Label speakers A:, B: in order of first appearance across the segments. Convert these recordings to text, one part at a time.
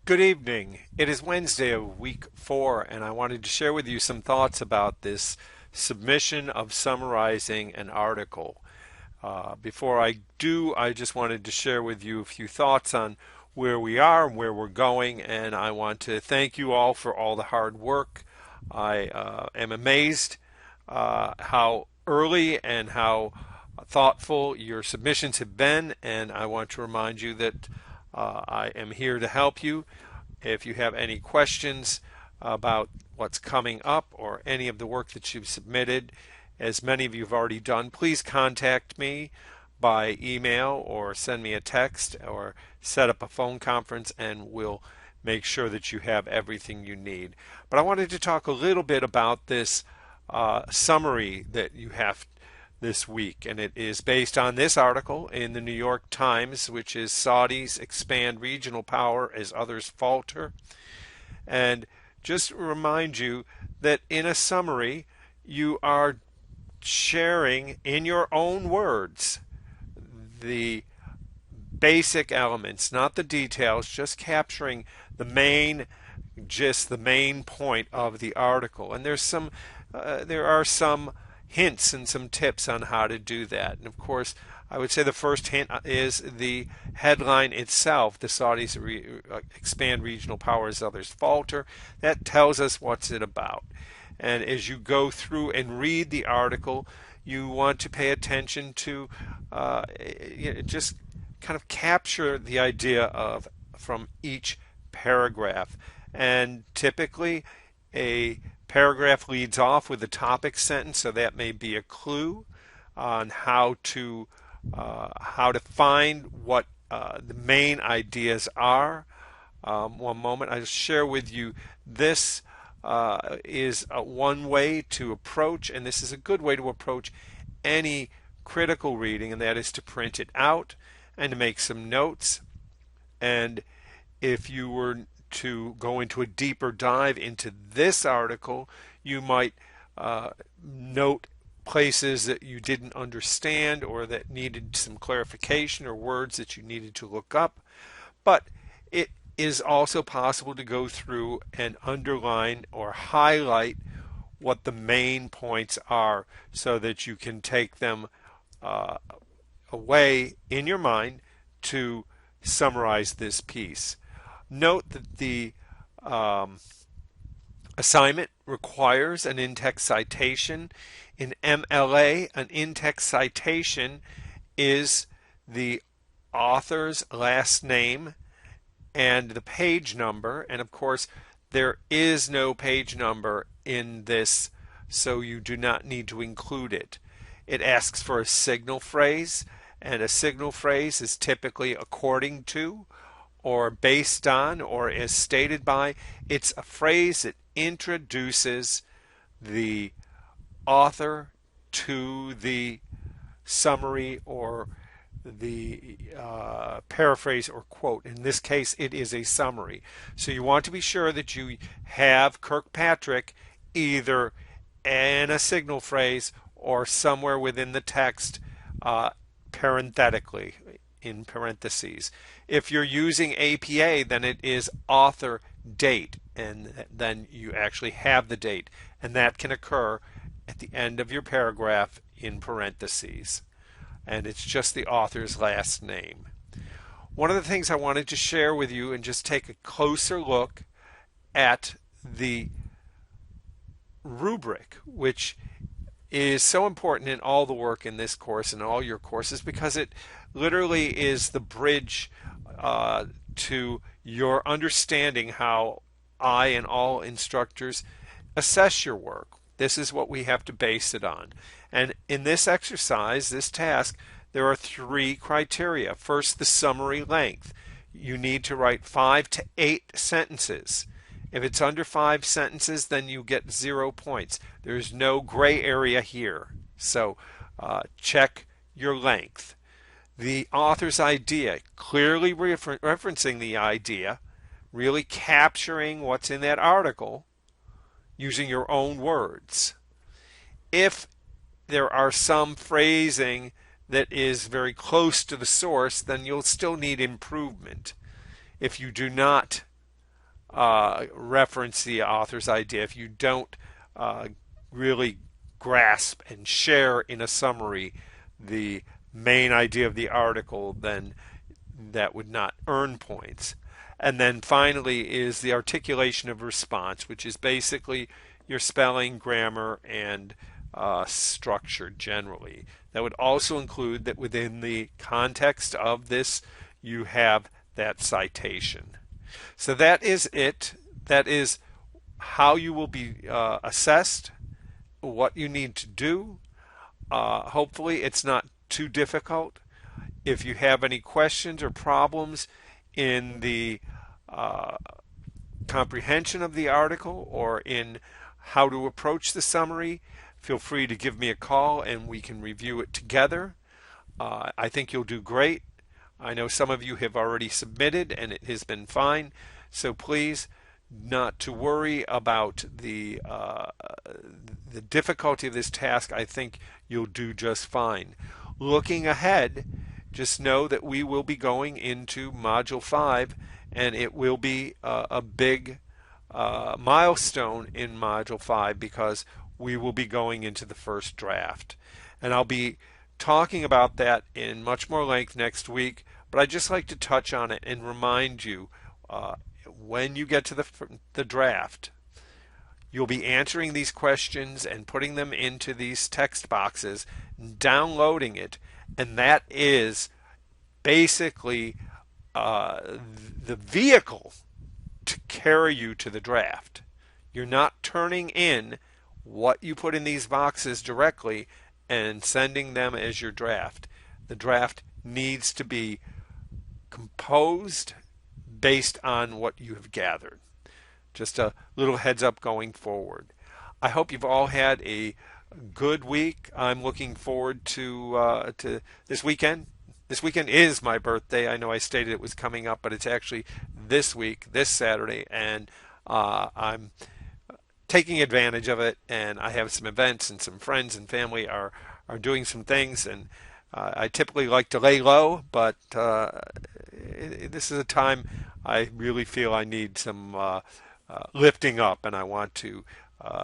A: Good evening. It is Wednesday of week 4, and I wanted to share with you some thoughts about this submission of summarizing an article. Before I do, I just wanted to share with you a few thoughts on where we are and where we're going, and I want to thank you all for all the hard work. I am amazed how early and how thoughtful your submissions have been, and I want to remind you that I am here to help you. If you have any questions about what's coming up or any of the work that you've submitted, as many of you have already done, please contact me by email or send me a text or set up a phone conference and we'll make sure that you have everything you need. But I wanted to talk a little bit about this summary that you have this week, and it is based on this article in the New York Times, which is Saudis expand regional power as others falter. And just remind you that in a summary, you are sharing in your own words the basic elements, not the details, just capturing the main gist, the main point of the article. And there are some hints and some tips on how to do that. And of course, I would say the first hint is the headline itself. The Saudis expand regional power as others falter. That tells us what's it about. And as you go through and read the article, you want to pay attention to just kind of capture the idea of from each paragraph. And typically, a paragraph leads off with a topic sentence, so that may be a clue on how to find what the main ideas are. One moment, I'll share with you this is one way to approach, and this is a good way to approach any critical reading, and that is to print it out and to make some notes. And if you were to go into a deeper dive into this article, you might note places that you didn't understand or that needed some clarification or words that you needed to look up. But it is also possible to go through and underline or highlight what the main points are so that you can take them away in your mind to summarize this piece. Note that the assignment requires an in-text citation. In MLA, an in-text citation is the author's last name and the page number, and of course there is no page number in this, so you do not need to include it. It asks for a signal phrase, and a signal phrase is typically according to or based on or as stated by. It's a phrase that introduces the author to the summary or the paraphrase or quote. In this case, it is a summary. So you want to be sure that you have Kirkpatrick either in a signal phrase or somewhere within the text parenthetically, in parentheses. If you're using APA, then it is author date, and then you actually have the date, and that can occur at the end of your paragraph in parentheses, and it's just the author's last name. One of the things I wanted to share with you and just take a closer look at the rubric, which is so important in all the work in this course and all your courses, because it literally is the bridge to your understanding how I and all instructors assess your work. This is what we have to base it on. And in this exercise, this task, there are 3 criteria. First, the summary length. You need to write 5 to 8 sentences. If it's under 5 sentences, then you get 0 points. There's no gray area here. So check your length. The author's idea, clearly referencing the idea, really capturing what's in that article using your own words. If there are some phrasing that is very close to the source, then you'll still need improvement. If you do not reference the author's idea, if you don't really grasp and share in a summary the main idea of the article, then that would not earn points. And then finally is the articulation of response, which is basically your spelling, grammar, and structure generally. That would also include that within the context of this, you have that citation. So that is it. That is how you will be assessed, what you need to do. Hopefully, it's not too difficult. If you have any questions or problems in the comprehension of the article or in how to approach the summary, feel free to give me a call and we can review it together. I think you'll do great. I know some of you have already submitted and it has been fine. So please, not to worry about the difficulty of this task. I think you'll do just fine. Looking ahead, just know that we will be going into Module 5 and it will be a big milestone in Module 5 because we will be going into the first draft. And I'll be talking about that in much more length next week, but I'd just like to touch on it and remind you when you get to the draft, you'll be answering these questions and putting them into these text boxes, downloading it, and that is basically the vehicle to carry you to the draft. You're not turning in what you put in these boxes directly and sending them as your draft. The draft needs to be composed based on what you have gathered. Just a little heads up going forward. I hope you've all had a good week. I'm looking forward to this weekend. This weekend is my birthday. I know I stated it was coming up, but it's actually this week, this Saturday, and I'm taking advantage of it. And I have some events, and some friends and family are doing some things, and I typically like to lay low, but this is a time I really feel I need some lifting up, and I want to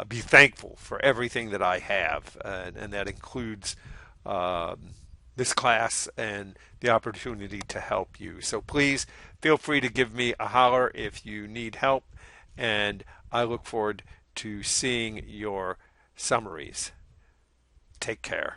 A: be thankful for everything that I have, and that includes this class and the opportunity to help you. So please feel free to give me a holler if you need help, and I look forward to seeing your summaries. Take care.